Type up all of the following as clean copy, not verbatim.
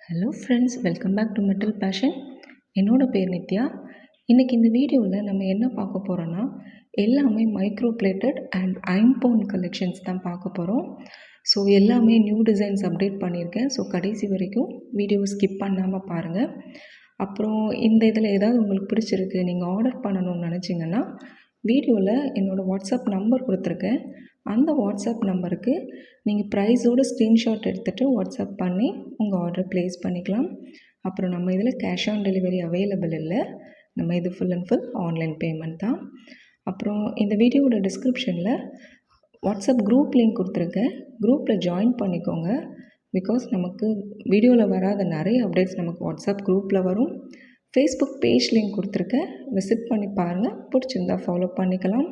Hello friends, welcome back to metal fashion. என்னோட பேர் நித்யா. இன்றைக்கி இந்த வீடியோவில் நம்ம என்ன பார்க்க போகிறோன்னா, எல்லாமே மைக்ரோ பிளேட்டட் அண்ட் ஐம்பவுண்ட் கலெக்ஷன்ஸ் தான் பார்க்க போகிறோம். ஸோ எல்லாமே நியூ டிசைன்ஸ் அப்டேட் பண்ணியிருக்கேன். ஸோ கடைசி வரைக்கும் வீடியோவை ஸ்கிப் பண்ணாமல் பாருங்கள். அப்புறம் இந்த இதில் ஏதாவது உங்களுக்கு பிடிச்சிருக்கு, நீங்கள் ஆர்டர் பண்ணணும்னு நினச்சிங்கன்னா வீடியோவில் என்னோடய வாட்ஸ்அப் நம்பர் கொடுத்துருக்கேன். அந்த வாட்ஸ்அப் நம்பருக்கு நீங்கள் ப்ரைஸோடு ஸ்க்ரீன்ஷாட் எடுத்துகிட்டு வாட்ஸ்அப் பண்ணி உங்கள் ஆர்டர் ப்ளேஸ் பண்ணிக்கலாம். அப்புறம் நம்ம இதில் கேஷ் ஆன் டெலிவரி அவைலபிள் இல்லை. நம்ம இது full and full online payment தான். அப்புறம் இந்த வீடியோவோட டிஸ்கிரிப்ஷனில் வாட்ஸ்அப் குரூப் லிங்க் கொடுத்துருக்கேன். குரூப்பில் ஜாயின் பண்ணிக்கோங்க. பிகாஸ் நமக்கு வீடியோவில் வராத நிறைய அப்டேட்ஸ் நமக்கு வாட்ஸ்அப் குரூப்பில் வரும். ஃபேஸ்புக் பேஜ் லிங்க் கொடுத்துருக்கேன், விசிட் பண்ணி பாருங்கள். பிடிச்சிருந்தா ஃபாலோ பண்ணிக்கலாம்.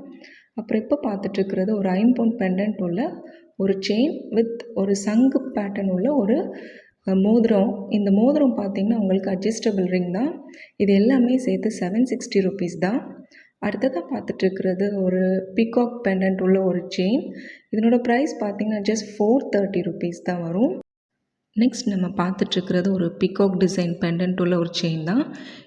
அப்புறம் இப்போ பார்த்துட்ருக்கிறது ஒரு ஐம்பவுண்ட் பெண்டன்ட் உள்ள ஒரு செயின் வித் ஒரு சங்கு பேட்டர்ன் உள்ள ஒரு மோதிரம். இந்த மோதிரம் பார்த்திங்கன்னா உங்களுக்கு அட்ஜஸ்டபிள் ரிங் தான். இது எல்லாமே சேர்த்து 760 rupees தான். அடுத்ததாக பார்த்துட்ருக்கிறது ஒரு பீகாக் பெண்டன்ட் உள்ள ஒரு செயின். இதனோட ப்ரைஸ் பார்த்திங்கன்னா ஜஸ்ட் 430 rupees தான் வரும். நெக்ஸ்ட் நம்ம பார்த்துட்ருக்கிறது ஒரு பீகாக் டிசைன் பெண்டன்ட் உள்ள ஒரு செயின் தான்.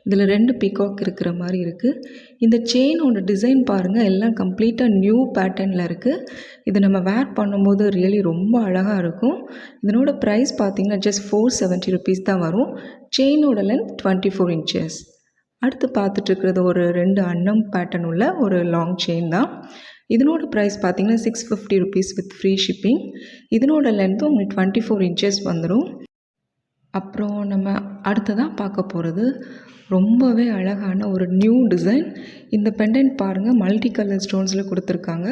இதில் 2 பீகாக் இருக்கிற மாதிரி இருக்குது. இந்த செயினோட டிசைன் பாருங்கள், எல்லாம் கம்ப்ளீட்டாக நியூ பேட்டர்னில் இருக்குது. இது நம்ம வேர் பண்ணும்போது ரியலி ரொம்ப அழகாக இருக்கும். இதனோட ப்ரைஸ் பார்த்திங்கன்னா ஜஸ்ட் 470 rupees தான் வரும். செயினோட லென்த் 24 inches. அடுத்து பார்த்துட்ருக்கிறது ஒரு 2 அன்னம் பேட்டர்ன் உள்ள ஒரு லாங் செயின் தான். இதனோட ப்ரைஸ் பார்த்திங்கன்னா 650 rupees வித் ஃப்ரீ ஷிப்பிங். இதனோட லென்த்தும் உங்களுக்கு 24 inches வந்துடும். அப்புறம் நம்ம அடுத்ததாக பார்க்க போகிறது ரொம்பவே அழகான ஒரு நியூ டிசைன். இந்த பெண்டன்ட் பாருங்கள், மல்டி கலர் ஸ்டோன்ஸில் கொடுத்துருக்காங்க.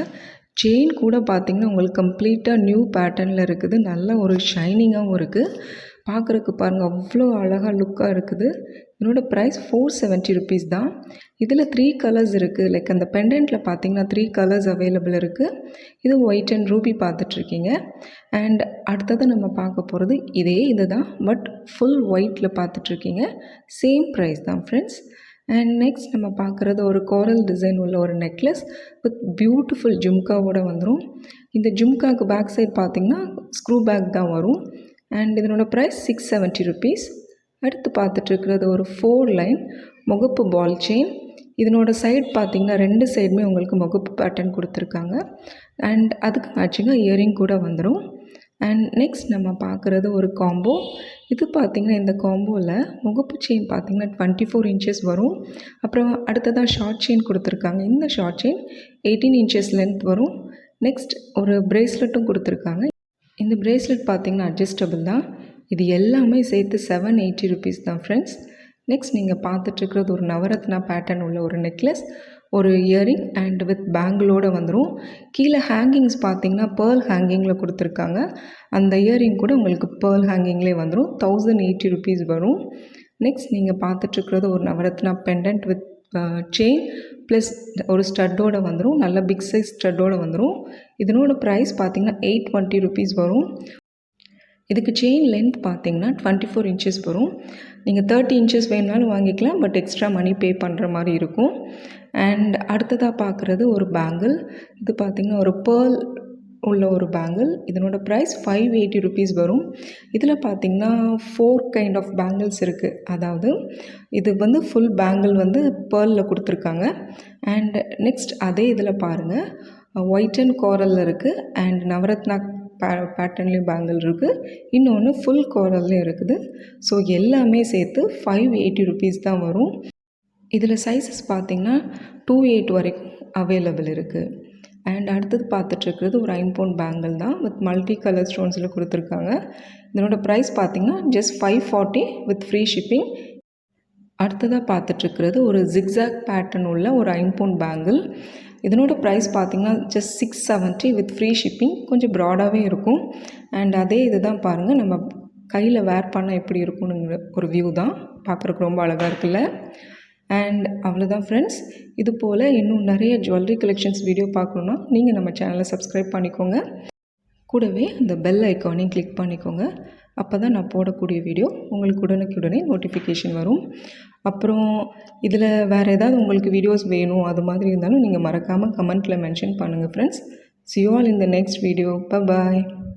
செயின் கூட பார்த்திங்கன்னா உங்களுக்கு கம்ப்ளீட்டாக நியூ பேட்டர்னில் இருக்குது. நல்ல ஒரு ஷைனிங்காகவும் இருக்குது. பார்க்குறதுக்கு பாருங்கள், அவ்வளோ அழகாக லுக்காக இருக்குது. இதனோட ப்ரைஸ் 470 rupees தான். இதில் 3 கலர்ஸ் இருக்குது. லைக் அந்த பெண்டன்ட்டில் பார்த்திங்கன்னா 3 கலர்ஸ் அவைலபிள் இருக்குது. இது ஒயிட் அண்ட் ரூபி பார்த்துட்ருக்கீங்க. அண்ட் அடுத்தது நம்ம பார்க்க போகிறது இது தான், பட் ஃபுல் ஒயிட்டில் பார்த்துட்ருக்கீங்க. சேம் ப்ரைஸ் தான் ஃப்ரெண்ட்ஸ். அண்ட் நெக்ஸ்ட் நம்ம பார்க்குறது ஒரு கோரல் டிசைன் உள்ள ஒரு நெக்லஸ் வித் பியூட்டிஃபுல் ஜும்காவோடு வந்துடும். இந்த ஜும்காவுக்கு பேக் சைட் பார்த்திங்கன்னா ஸ்க்ரூ பேக் தான் வரும். அண்ட் இதனோட ப்ரைஸ் 670 rupees. அடுத்து பார்த்துட்ருக்கிறது ஒரு 4 லைன் முகப்பு பால் செயின். இதனோட சைட் பார்த்திங்கன்னா 2 சைடுமே உங்களுக்கு முகப்பு பேட்டர்ன் கொடுத்துருக்காங்க. அண்ட் அதுக்கு மேட்சிங்காக இயரிங் கூட வந்துடும். அண்ட் நெக்ஸ்ட் நம்ம பார்க்குறது ஒரு காம்போ. இது பார்த்திங்கன்னா இந்த காம்போவில் முகப்பு செயின் பார்த்திங்கன்னா 24 inches வரும். அப்புறம் அடுத்ததாக ஷார்ட் செயின் கொடுத்துருக்காங்க. இந்த ஷார்ட் செயின் 18 inches லென்த் வரும். நெக்ஸ்ட் ஒரு பிரேஸ்லெட்டும் கொடுத்துருக்காங்க. இந்த பிரேஸ்லெட் பார்த்திங்கன்னா அட்ஜஸ்டபிள் தான். இது எல்லாமே சேர்த்து 780 rupees தான் ஃப்ரெண்ட்ஸ். நெக்ஸ்ட் நீங்கள் பார்த்துட்ருக்கிறது ஒரு நவரத்னா பேட்டர்ன் உள்ள ஒரு நெக்லஸ், ஒரு இயரிங் அண்ட் வித் பேங்கிளோடு வந்துடும். கீழே ஹேங்கிங்ஸ் பார்த்திங்கன்னா பேர்ல் ஹேங்கிங்கில் கொடுத்துருக்காங்க. அந்த இயரிங் கூட உங்களுக்கு பேர்ல் ஹேங்கிங்லேயே வந்துடும். 1080 rupees வரும். நெக்ஸ்ட் நீங்கள் பார்த்துட்ருக்கிறது ஒரு Navratna pendant with chain plus ஒரு ஸ்டட்டோடு வந்துடும். நல்ல பிக் சைஸ் ஸ்டட்டோடு வந்துடும். இதனோட ப்ரைஸ் பார்த்திங்கன்னா 820 rupees வரும். இதுக்கு செயின் லென்த் பார்த்திங்கன்னா 24 inches வரும். நீங்கள் 30 inches வேணுனாலும் வாங்கிக்கலாம், பட் எக்ஸ்ட்ரா மணி பே பண்ணுற மாதிரி இருக்கும். அண்ட் அடுத்ததாக பார்க்குறது ஒரு பேங்கிள். இது பார்த்திங்கன்னா ஒரு பேர்ல் உள்ள ஒரு பேங்கிள். இதனோட ப்ரைஸ் 580 rupees வரும். இதில் பார்த்திங்கன்னா 4 கைண்ட் ஆஃப் பேங்கிள்ஸ் இருக்குது. அதாவது இது ஃபுல் பேங்கிள் பேர்லில் கொடுத்துருக்காங்க. அண்ட் நெக்ஸ்ட் அதே இதில் பாருங்கள், ஒயிட் அண்ட் கோரலில் இருக்குது. அண்ட் நவரத்னா பேட்டர்ன்லேயும் பேங்கிள் இருக்குது. இன்னொன்று ஃபுல் கோரல்லையும் இருக்குது. ஸோ எல்லாமே சேர்த்து 580 rupees தான் வரும். இதில் சைஸஸ் பார்த்திங்கன்னா 2/8 வரைக்கும் அவைலபிள் இருக்குது. அண்ட் அடுத்தது பார்த்துட்ருக்கிறது ஒரு 5 pound பேங்கிள் தான் வித் மல்டி கலர் ஸ்டோன்ஸில் கொடுத்துருக்காங்க. இதனோட ப்ரைஸ் பார்த்திங்கன்னா ஜஸ்ட் 540 வித் ஃப்ரீ ஷிப்பிங். அடுத்ததாக பார்த்துட்ருக்கிறது ஒரு ஜிக்ஸாக் பேட்டர்ன் உள்ள ஒரு 5 pound பேங்கிள். இதனோட ப்ரைஸ் பார்த்திங்கன்னா ஜஸ்ட் 670 வித் ஃப்ரீ ஷிப்பிங். கொஞ்சம் ப்ராடாகவே இருக்கும். அண்ட் அதே இது தான் பாருங்கள், நம்ம கையில் வேர் பண்ணால் எப்படி இருக்கும்னுங்கிற ஒரு வியூ தான். பார்க்குறக்கு ரொம்ப அழகாக இருக்குல்ல. அண்ட் அவ்வளோதான் ஃப்ரெண்ட்ஸ். இது போல் இன்னும் நிறைய ஜுவல்லரி கலெக்ஷன்ஸ் வீடியோ பார்க்கணுன்னா நீங்கள் நம்ம சேனலை சப்ஸ்கிரைப் பண்ணிக்கோங்க. கூடவே அந்த பெல் ஐக்கானையும் கிளிக் பண்ணிக்கோங்க. அப்போ தான் நான் போடக்கூடிய வீடியோ உங்களுக்கு உடனுக்குடனே நோட்டிஃபிகேஷன் வரும். அப்புறம் இதில் வேறு ஏதாவது உங்களுக்கு வீடியோஸ் வேணும் அது மாதிரி இருந்தாலும் நீங்கள் மறக்காமல் கமெண்ட்டில் மென்ஷன் பண்ணுங்கள் friends. See you all in the next video. Bye bye.